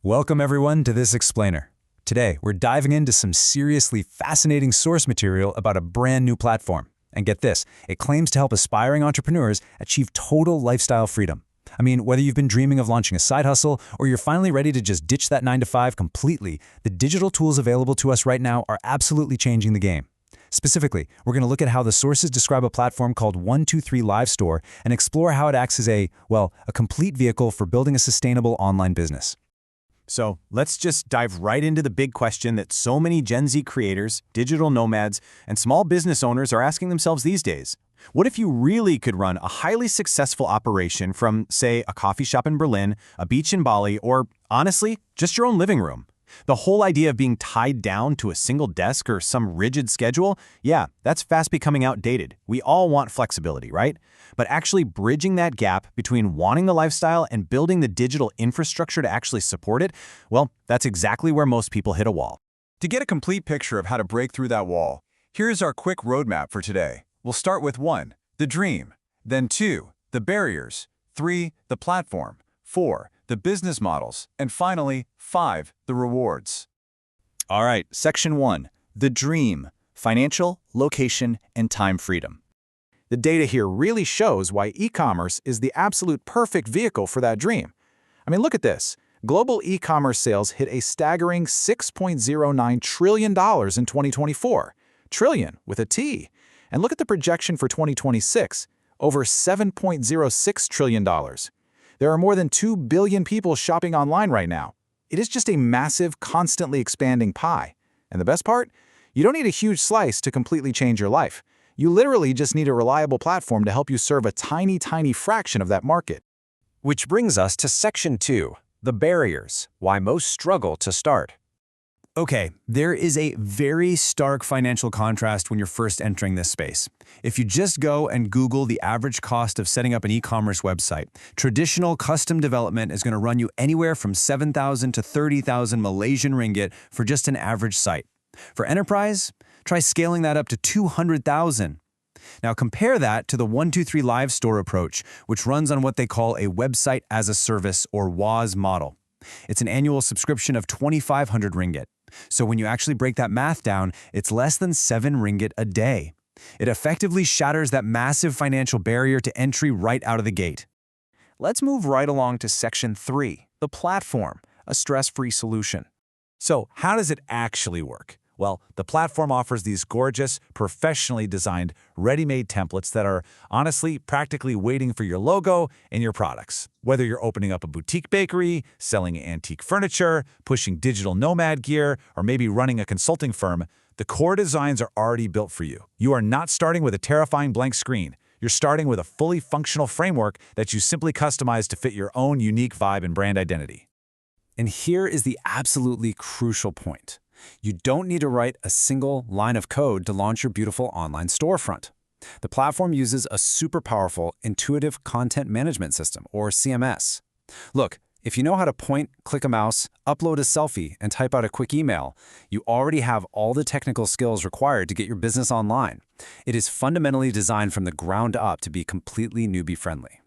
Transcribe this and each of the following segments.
Welcome everyone to this explainer. Today, we're diving into some seriously fascinating source material about a brand new platform. And get this, it claims to help aspiring entrepreneurs achieve total lifestyle freedom. I mean, whether you've been dreaming of launching a side hustle or you're finally ready to just ditch that 9-to-5 completely, the digital tools available to us right now are absolutely changing the game. Specifically, we're going to look at how the sources describe a platform called 123LiveStore and explore how it acts as a complete vehicle for building a sustainable online business. So let's just dive right into the big question that so many Gen Z creators, digital nomads, and small business owners are asking themselves these days. What if you really could run a highly successful operation from, say, a coffee shop in Berlin, a beach in Bali, or, honestly, just your own living room? The whole idea of being tied down to a single desk or some rigid schedule, yeah, that's fast becoming outdated. We all want flexibility, right? But actually bridging that gap between wanting the lifestyle and building the digital infrastructure to actually support it, well, that's exactly where most people hit a wall. To get a complete picture of how to break through that wall, here's our quick roadmap for today. We'll start with 1, the dream, then 2, the barriers, 3, the platform, 4, the business models, and finally, 5, the rewards. All right, Section 1, the dream, financial, location, and time freedom. The data here really shows why e-commerce is the absolute perfect vehicle for that dream. I mean, look at this. Global e-commerce sales hit a staggering $6.09 trillion in 2024. Trillion with a T. And look at the projection for 2026, over $7.06 trillion. There are more than 2 billion people shopping online right now. It is just a massive, constantly expanding pie. And the best part? You don't need a huge slice to completely change your life. You literally just need a reliable platform to help you serve a tiny, tiny fraction of that market. Which brings us to Section 2, the barriers, why most struggle to start. Okay, there is a very stark financial contrast when you're first entering this space. If you just go and Google the average cost of setting up an e-commerce website, traditional custom development is going to run you anywhere from 7,000 to 30,000 Malaysian ringgit for just an average site. For enterprise, try scaling that up to 200,000. Now compare that to the 123LiveStore approach, which runs on what they call a website as a service or WaaS model. It's an annual subscription of 2,500 ringgit. So when you actually break that math down, it's less than 7 ringgit a day. It effectively shatters that massive financial barrier to entry right out of the gate. Let's move right along to Section 3, the platform, a stress-free solution. So how does it actually work? Well, the platform offers these gorgeous, professionally designed, ready-made templates that are, honestly, practically waiting for your logo and your products. Whether you're opening up a boutique bakery, selling antique furniture, pushing digital nomad gear, or maybe running a consulting firm, the core designs are already built for you. You are not starting with a terrifying blank screen. You're starting with a fully functional framework that you simply customize to fit your own unique vibe and brand identity. And here is the absolutely crucial point. You don't need to write a single line of code to launch your beautiful online storefront. The platform uses a super powerful, intuitive content management system, or CMS. Look, if you know how to point, click a mouse, upload a selfie, and type out a quick email, you already have all the technical skills required to get your business online. It is fundamentally designed from the ground up to be completely newbie-friendly.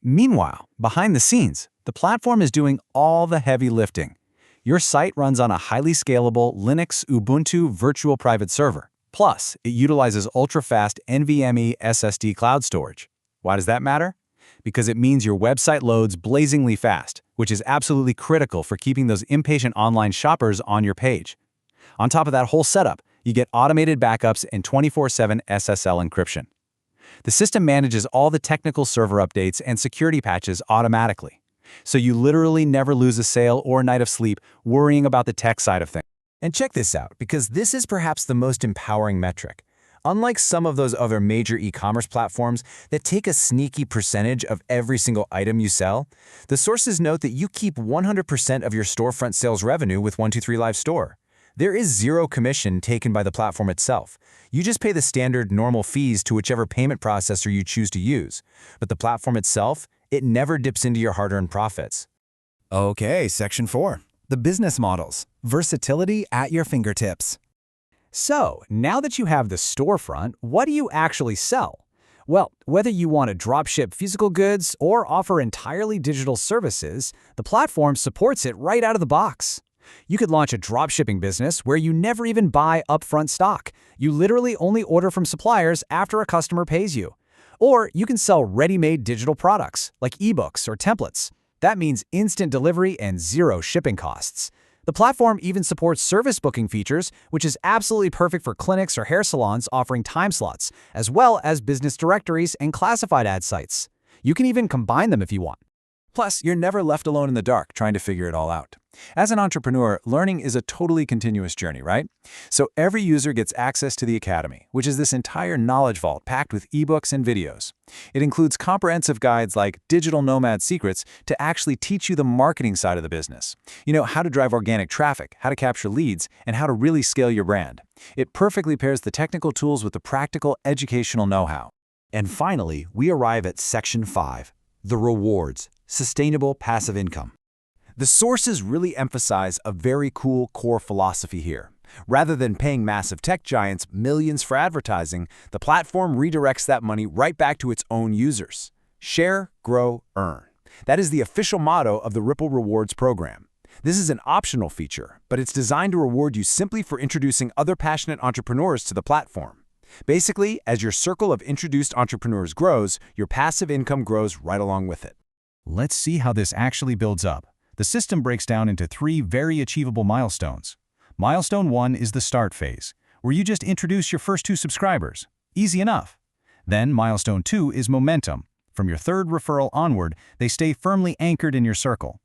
Meanwhile, behind the scenes, the platform is doing all the heavy lifting. Your site runs on a highly scalable Linux Ubuntu virtual private server. Plus, it utilizes ultra-fast NVMe SSD cloud storage. Why does that matter? Because it means your website loads blazingly fast, which is absolutely critical for keeping those impatient online shoppers on your page. On top of that whole setup, you get automated backups and 24/7 SSL encryption. The system manages all the technical server updates and security patches automatically. So you literally never lose a sale or night of sleep worrying about the tech side of things. And check this out, because this is perhaps the most empowering metric. Unlike some of those other major e-commerce platforms that take a sneaky percentage of every single item you sell, the sources note that you keep 100% of your storefront sales revenue with 123LiveStore. There is zero commission taken by the platform itself. You just pay the standard normal fees to whichever payment processor you choose to use. But the platform itself, it never dips into your hard-earned profits. Okay, Section 4. The business models. Versatility at your fingertips. So, now that you have the storefront, what do you actually sell? Well, whether you want to dropship physical goods or offer entirely digital services, the platform supports it right out of the box. You could launch a dropshipping business where you never even buy upfront stock. You literally only order from suppliers after a customer pays you. Or you can sell ready-made digital products, like ebooks or templates. That means instant delivery and zero shipping costs. The platform even supports service booking features, which is absolutely perfect for clinics or hair salons offering time slots, as well as business directories and classified ad sites. You can even combine them if you want. Plus, you're never left alone in the dark trying to figure it all out. As an entrepreneur, learning is a totally continuous journey, right? So every user gets access to the Academy, which is this entire knowledge vault packed with ebooks and videos. It includes comprehensive guides like Digital Nomad Secrets to actually teach you the marketing side of the business. You know, how to drive organic traffic, how to capture leads, and how to really scale your brand. It perfectly pairs the technical tools with the practical educational know-how. And finally, we arrive at Section 5, the rewards, sustainable passive income. The sources really emphasize a very cool core philosophy here. Rather than paying massive tech giants millions for advertising, the platform redirects that money right back to its own users. Share, grow, earn. That is the official motto of the Ripple Rewards program. This is an optional feature, but it's designed to reward you simply for introducing other passionate entrepreneurs to the platform. Basically, as your circle of introduced entrepreneurs grows, your passive income grows right along with it. Let's see how this actually builds up. The system breaks down into 3 very achievable milestones. Milestone 1 is the start phase, where you just introduce your first 2 subscribers. Easy enough. Then milestone 2 is momentum. From your 3rd referral onward, they stay firmly anchored in your circle.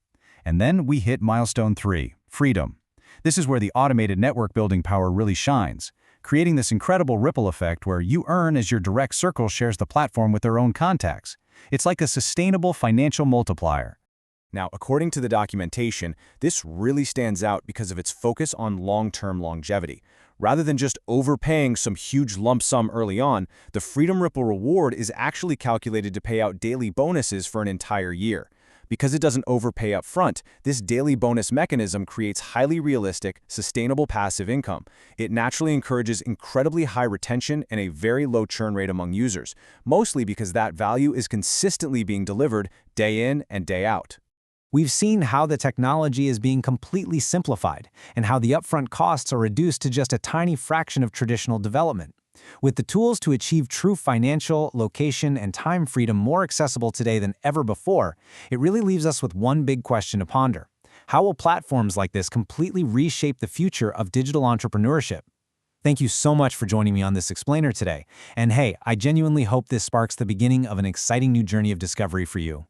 And then we hit milestone 3, freedom. This is where the automated network building power really shines, creating this incredible ripple effect where you earn as your direct circle shares the platform with their own contacts. It's like a sustainable financial multiplier. Now, according to the documentation, this really stands out because of its focus on long-term longevity. Rather than just overpaying some huge lump sum early on, the Freedom Ripple reward is actually calculated to pay out daily bonuses for an entire year. Because it doesn't overpay up front, this daily bonus mechanism creates highly realistic, sustainable passive income. It naturally encourages incredibly high retention and a very low churn rate among users, mostly because that value is consistently being delivered day in and day out. We've seen how the technology is being completely simplified and how the upfront costs are reduced to just a tiny fraction of traditional development. With the tools to achieve true financial, location, and time freedom more accessible today than ever before, it really leaves us with one big question to ponder. How will platforms like this completely reshape the future of digital entrepreneurship? Thank you so much for joining me on this explainer today. And hey, I genuinely hope this sparks the beginning of an exciting new journey of discovery for you.